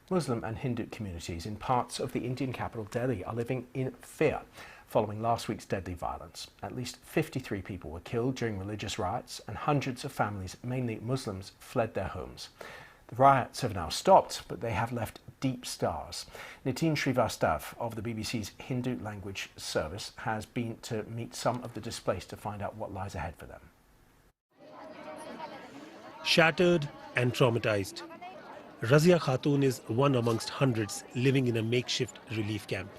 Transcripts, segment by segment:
Muslim and Hindu communities in parts of the Indian capital Delhi are living in fear following last week's deadly violence. At least 53 people were killed during religious riots and hundreds of families, mainly Muslims, fled their homes. The riots have now stopped, but they have left deep scars. Nitin Srivastav of the BBC's Hindu language service has been to meet some of the displaced to find out what lies ahead for them. Shattered and traumatized, Razia Khatun is one amongst hundreds living in a makeshift relief camp.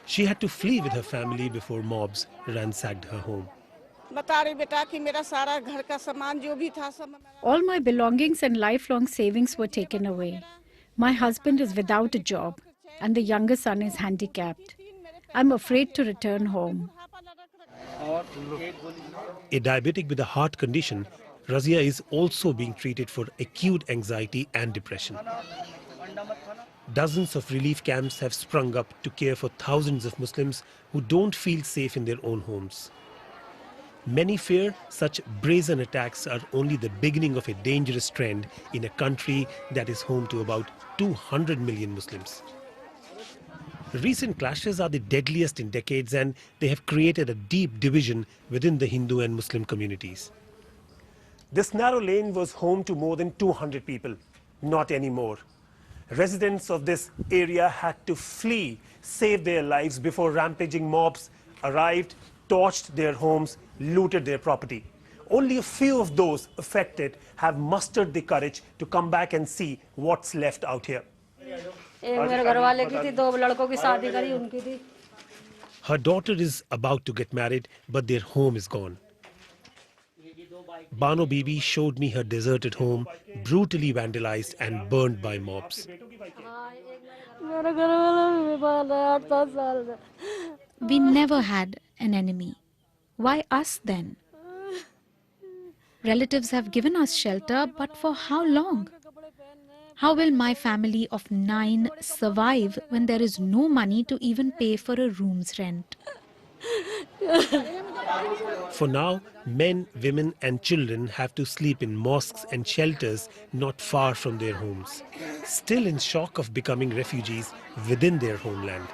She had to flee with her family before mobs ransacked her home. All my belongings and lifelong savings were taken away. My husband is without a job and the younger son is handicapped. I'm afraid to return home. A diabetic with a heart condition, Razia is also being treated for acute anxiety and depression. Dozens of relief camps have sprung up to care for thousands of Muslims who don't feel safe in their own homes. Many fear such brazen attacks are only the beginning of a dangerous trend in a country that is home to about 200 million Muslims. Recent clashes are the deadliest in decades, and they have created a deep division within the Hindu and Muslim communities. This narrow lane was home to more than 200 people. Not anymore. Residents of this area had to flee, save their lives before rampaging mobs arrived, torched their homes, looted their property. Only a few of those affected have mustered the courage to come back and see what's left out here. Her daughter is about to get married, but their home is gone. Bano Bibi showed me her deserted home, brutally vandalized and burned by mobs. We never had an enemy. Why us then? Relatives have given us shelter, but for how long? How will my family of 9 survive when there is no money to even pay for a room's rent? For now, men, women and children have to sleep in mosques and shelters not far from their homes, still in shock of becoming refugees within their homeland.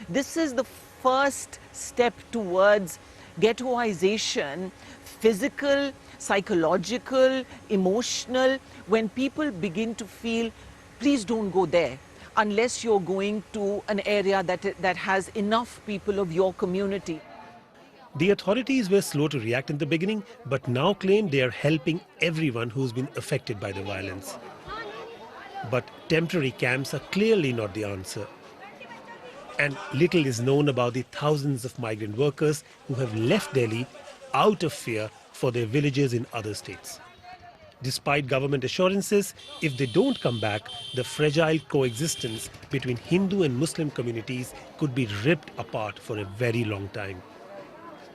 This is the first step towards ghettoization, physical, psychological, emotional, when people begin to feel, please don't go there unless you're going to an area that has enough people of your community. The authorities were slow to react in the beginning, but now claim they are helping everyone who's been affected by the violence. But temporary camps are clearly not the answer. And little is known about the thousands of migrant workers who have left Delhi out of fear for their villages in other states. Despite government assurances, if they don't come back, the fragile coexistence between Hindu and Muslim communities could be ripped apart for a very long time.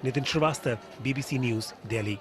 Nitin Srivastav, BBC News, Delhi.